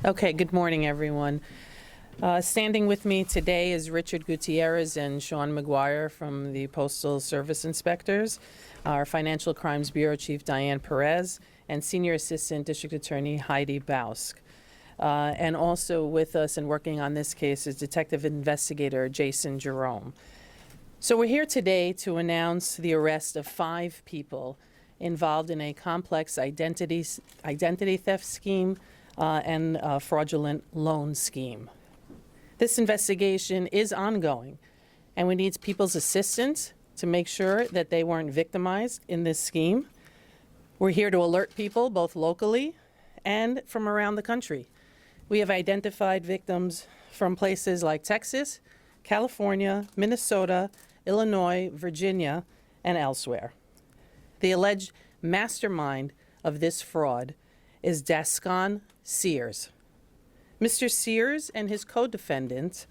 Okay, good morning, everyone. Standing with me today is Richard Gutierrez and Sean McGuire from the Postal Service Inspectors, our Financial Crimes Bureau Chief Diane Perez, and Senior Assistant District Attorney Heidi Bausk. And also with us and working on this case is Detective Investigator Jason Jerome. So we're here today to announce the arrest of 5 people involved in a complex identity theft scheme and fraudulent loan scheme. This investigation is ongoing, and we need people's assistance to make sure that they weren't victimized in this scheme. We're here to alert people both locally and from around the country. We have identified victims from places like Texas, California, Minnesota, Illinois, Virginia, and elsewhere. The alleged mastermind of this fraud is Dascon Sears. Mr. Sears and his co-defendants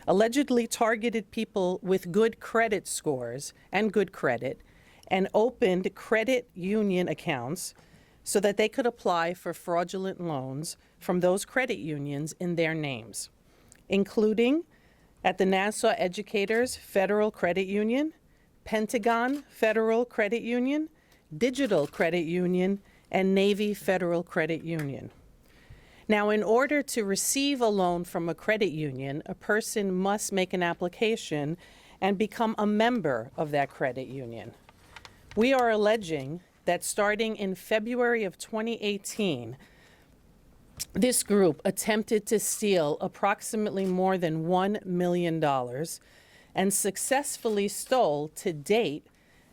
allegedly targeted people with good credit scores and good credit and opened credit union accounts so that they could apply for fraudulent loans from those credit unions in their names, including at the Nassau Educators Federal Credit Union, Pentagon Federal Credit Union, Digital Credit Union, and Navy Federal Credit Union. Now, in order to receive a loan from a credit union, a person must make an application and become a member of that credit union. We are alleging that starting in February of 2018, this group attempted to steal approximately more than $1 million and successfully stole to date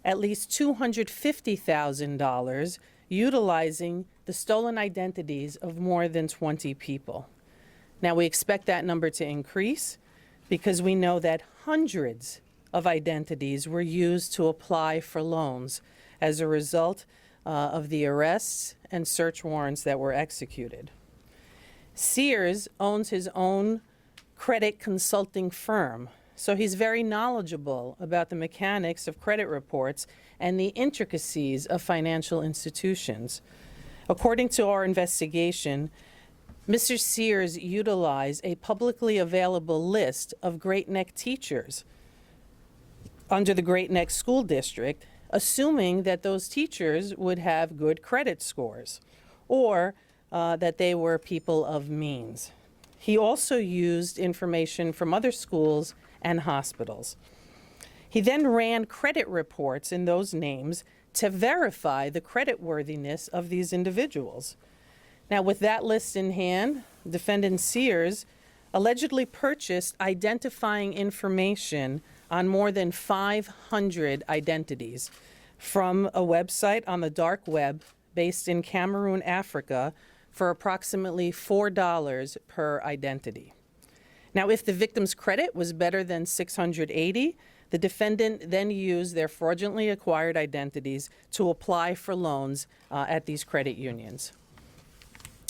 at least $250,000 utilizing the stolen identities of more than 20 people. Now, we expect that number to increase because we know that hundreds of identities were used to apply for loans as a result of the arrests and search warrants that were executed. Sears owns his own credit consulting firm, so he's very knowledgeable about the mechanics of credit reports and the intricacies of financial institutions. According to our investigation, Mr. Sears utilized a publicly available list of Great Neck teachers under the Great Neck School District, assuming that those teachers would have good credit scores or that they were people of means. He also used information from other schools and hospitals. He then ran credit reports in those names to verify the creditworthiness of these individuals. Now, with that list in hand, defendant Sears allegedly purchased identifying information on more than 500 identities from a website on the dark web based in Cameroon, Africa, for approximately $4 per identity. Now, if the victim's credit was better than 680, the defendant then used their fraudulently acquired identities to apply for loans at these credit unions.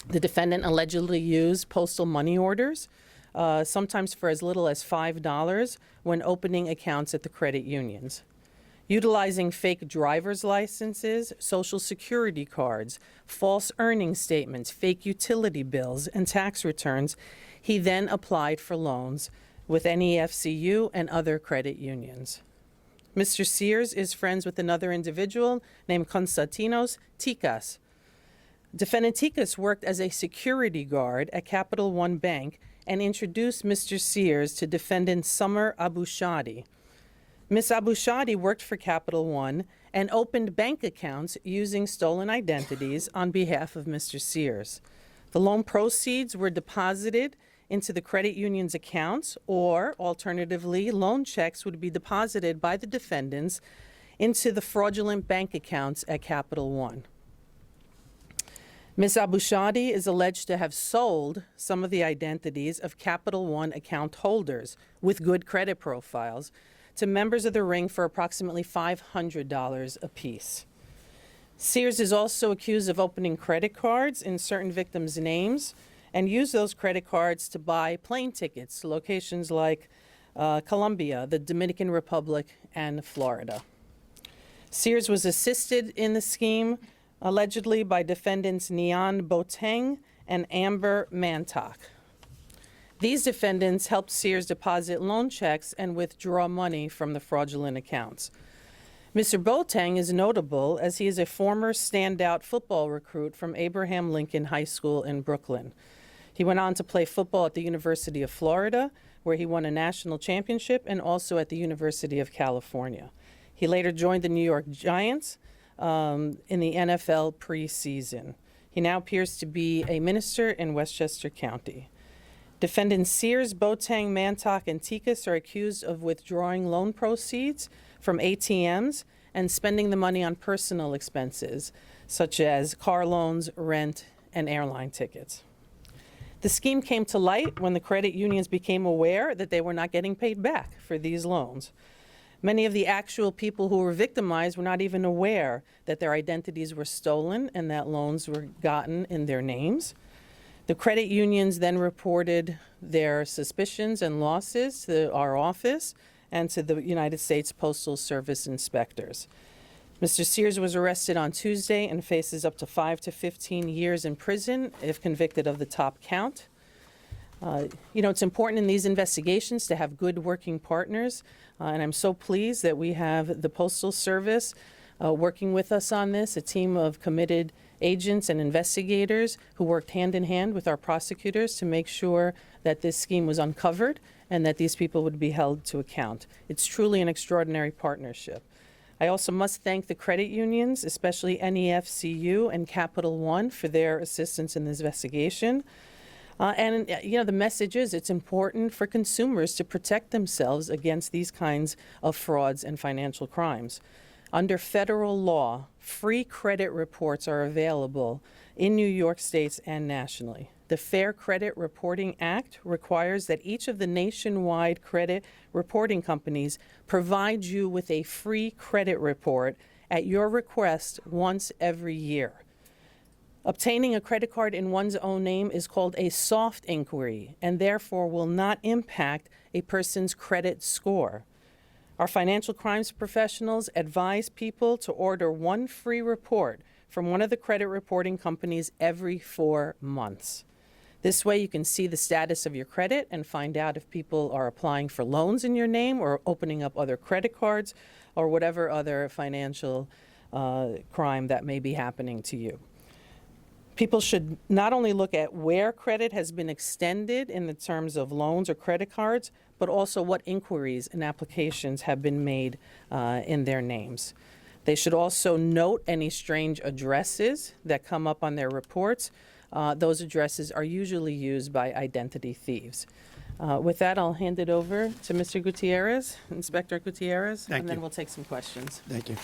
The defendant allegedly used postal money orders, sometimes for as little as $5, when opening accounts at the credit unions. Utilizing fake driver's licenses, social security cards, false earnings statements, fake utility bills, and tax returns, he then applied for loans with NEFCU and other credit unions. Mr. Sears is friends with another individual named Konstantinos Tikas. Defendant Tikas worked as a security guard at Capital One Bank and introduced Mr. Sears to defendant Summer Abushadi. Ms. Abushadi worked for Capital One and opened bank accounts using stolen identities on behalf of Mr. Sears. The loan proceeds were deposited into the credit union's accounts, or alternatively, loan checks would be deposited by the defendants into the fraudulent bank accounts at Capital One. Ms. Abushadi is alleged to have sold some of the identities of Capital One account holders with good credit profiles to members of the ring for approximately $500 apiece. Sears is also accused of opening credit cards in certain victims' names and used those credit cards to buy plane tickets to locations like Colombia, the Dominican Republic, and Florida. Sears was assisted in the scheme allegedly by defendants Nian Boateng and Amber Mantock. These defendants helped Sears deposit loan checks and withdraw money from the fraudulent accounts. Mr. Boateng is notable as he is a former standout football recruit from Abraham Lincoln High School in Brooklyn. He went on to play football at the University of Florida, where he won a national championship, and also at the University of California. He later joined the New York Giants in the NFL preseason. He now appears to be a minister in Westchester County. Defendants Sears, Boateng, Mantock, and Tikas are accused of withdrawing loan proceeds from ATMs and spending the money on personal expenses, such as car loans, rent, and airline tickets. The scheme came to light when the credit unions became aware that they were not getting paid back for these loans. Many of the actual people who were victimized were not even aware that their identities were stolen and that loans were gotten in their names. The credit unions then reported their suspicions and losses to our office and to the United States Postal Service inspectors. Mr. Sears was arrested on Tuesday and faces up to 5 to 15 years in prison if convicted of the top count. It's important in these investigations to have good working partners, and I'm so pleased that we have the Postal Service working with us on this, a team of committed agents and investigators who worked hand in hand with our prosecutors to make sure that this scheme was uncovered and that these people would be held to account. It's truly an extraordinary partnership. I also must thank the credit unions, especially NEFCU and Capital One, for their assistance in this investigation. The message is it's important for consumers to protect themselves against these kinds of frauds and financial crimes. Under federal law, free credit reports are available in New York State and nationally. The Fair Credit Reporting Act requires that each of the nationwide credit reporting companies provide you with a free credit report at your request once every year. Obtaining a credit card in one's own name is called a soft inquiry and therefore will not impact a person's credit score. Our financial crimes professionals advise people to order one free report from one of the credit reporting companies every 4 months. This way you can see the status of your credit and find out if people are applying for loans in your name or opening up other credit cards or whatever other financial crime that may be happening to you. People should not only look at where credit has been extended in the terms of loans or credit cards, but also what inquiries and applications have been made in their names. They should also note any strange addresses that come up on their reports. Those addresses are usually used by identity thieves. With that, I'll hand it over to Mr. Gutierrez, Inspector Gutierrez, and then we'll take some questions. Thank you.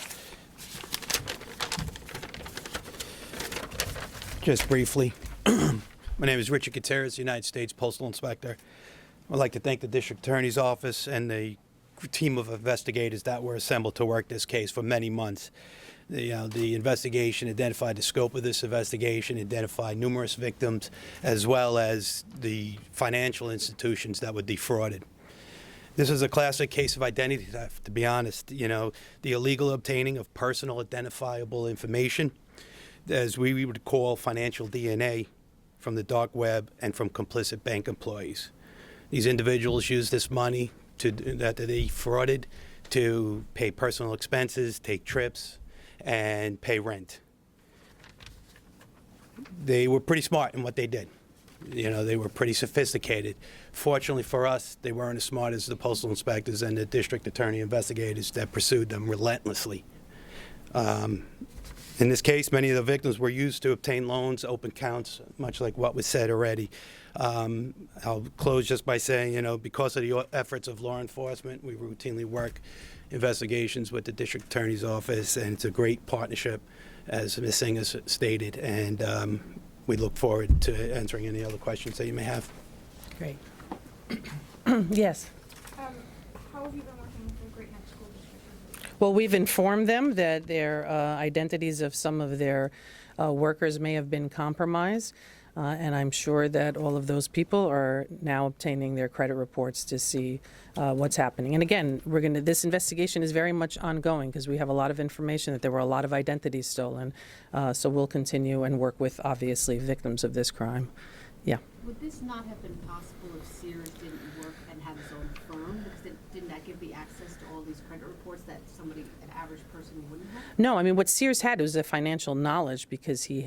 Just briefly, my name is Richard Gutierrez, United States Postal Inspector. I'd like to thank the District Attorney's Office and the team of investigators that were assembled to work this case for many months. The investigation identified the scope of this investigation, identified numerous victims, as well as the financial institutions that were defrauded. This is a classic case of identity theft, to be honest. The illegal obtaining of personal identifiable information, as we would call financial DNA, from the dark web and from complicit bank employees. These individuals use this money that they defrauded to pay personal expenses, take trips, and pay rent. They were pretty smart in what they did. They were pretty sophisticated. Fortunately for us, they weren't as smart as the postal inspectors and the district attorney investigators that pursued them relentlessly. In this case, many of the victims were used to obtain loans, open accounts, much like what was said already. I'll close just by saying, because of the efforts of law enforcement, we routinely work investigations with the district attorney's office, and it's a great partnership, as Ms. Singh has stated, and we look forward to answering any other questions that you may have. Great. Yes. How have you been working with the Great Neck School District? Well, we've informed them that their identities of some of their workers may have been compromised. And I'm sure that all of those people are now obtaining their credit reports to see what's happening. And again, this investigation is very much ongoing because we have a lot of information that there were a lot of identities stolen. So we'll continue and work with, obviously, victims of this crime. Yeah. Would this not have been possible if Sears didn't work and had his own firm? Because didn't that give the access to all these credit reports that an average person wouldn't have? No, I mean, what Sears had was the financial knowledge because he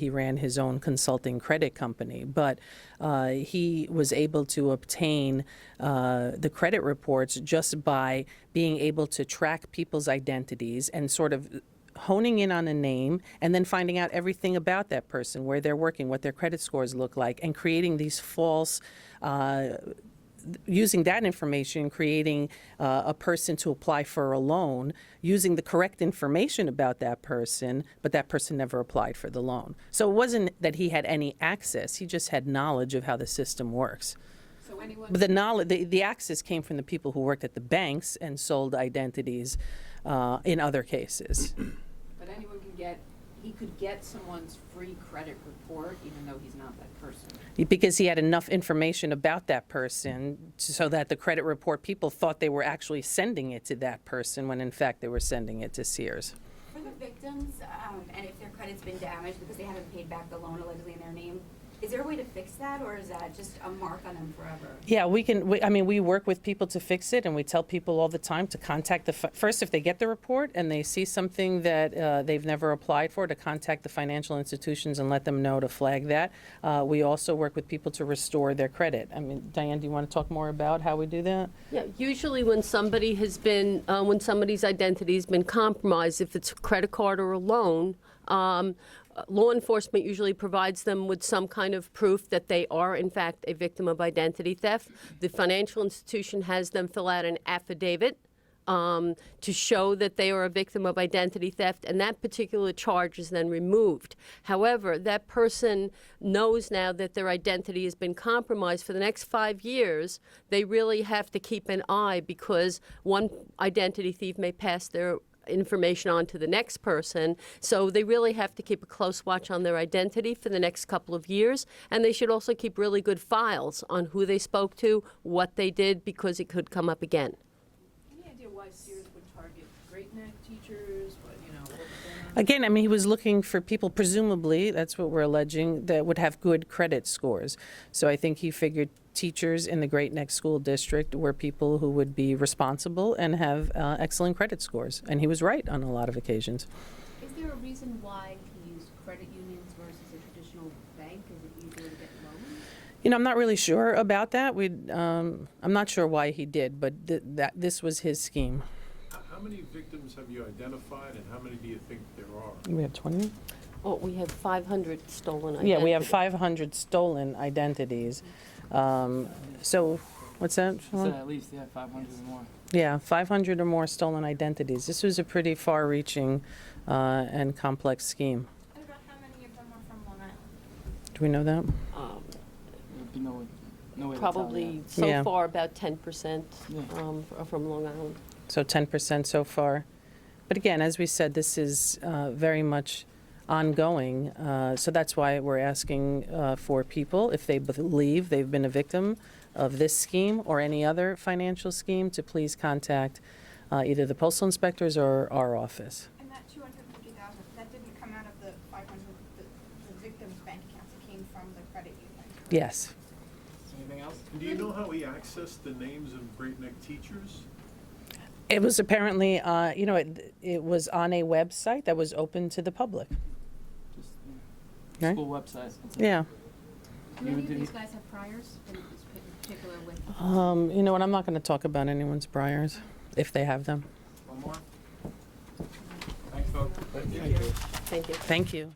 ran his own consulting credit company. But he was able to obtain the credit reports just by being able to track people's identities and sort of honing in on a name and then finding out everything about that person, where they're working, what their credit scores look like, and creating these false using that information, creating a person to apply for a loan, using the correct information about that person, but that person never applied for the loan. So it wasn't that he had any access, he just had knowledge of how the system works. So anyone. But the knowledge, the access came from the people who worked at the banks and sold identities in other cases. But anyone he could get someone's free credit report even though he's not that person. Because he had enough information about that person so that the credit report people thought they were actually sending it to that person when in fact they were sending it to Sears. For the victims, and if their credit's been damaged because they haven't paid back the loan allegedly in their name, is there a way to fix that, or is that just a mark on them forever? Yeah, we work with people to fix it, and we tell people all the time to contact first, if they get the report and they see something that they've never applied for, to contact the financial institutions and let them know to flag that. We also work with people to restore their credit. I mean, Diane, do you want to talk more about how we do that? Yeah, usually when somebody has been, when somebody's identity has been compromised, if it's a credit card or a loan, law enforcement usually provides them with some kind of proof that they are, in fact, a victim of identity theft. The financial institution has them fill out an affidavit to show that they are a victim of identity theft, and that particular charge is then removed. However, that person knows now that their identity has been compromised. For the next 5 years, they really have to keep an eye, because one identity thief may pass their information on to the next person. So they really have to keep a close watch on their identity for the next couple of years. And they should also keep really good files on who they spoke to, what they did, because it could come up again. Any idea why Sears would target Great Neck teachers? What was going on? Again, I mean, he was looking for people, presumably, that's what we're alleging, that would have good credit scores. So I think he figured teachers in the Great Neck School District were people who would be responsible and have excellent credit scores. And he was right on a lot of occasions. Is there a reason why he used credit unions versus a traditional bank? Is it easier to get loans? You know, I'm not really sure about that. I'm not sure why he did, but this was his scheme. How many victims have you identified, and how many do you think there are? We have 20? Oh, we have 500 stolen identities. Yeah, we have 500 stolen identities. So, what's that, So Sean? at least, 500 or more. Yeah, 500 or more stolen identities. This was a pretty far-reaching and complex scheme. And about how many of them are from Long Island? Do we know that? There would be no way to tell Probably that. so Yeah. far about 10% Yeah. are from Long Island. So 10% so far. But again, as we said, this is very much ongoing. So that's why we're asking for people, if they believe they've been a victim of this scheme or any other financial scheme, to please contact either the postal inspectors or our office. And that 250,000, that didn't come out of the 500, the victims' bank accounts, it came from the credit union. Yes. Anything else? And do you know how he accessed the names of Great Neck teachers? It was apparently, it was on a website that was open to the public. Just Right. school website. That's it. Yeah. Do You any of did- these guys have priors in particular with? You know what, I'm not going to talk about anyone's priors, if they have them. One more? Thanks, folks. Thank you. Thank you.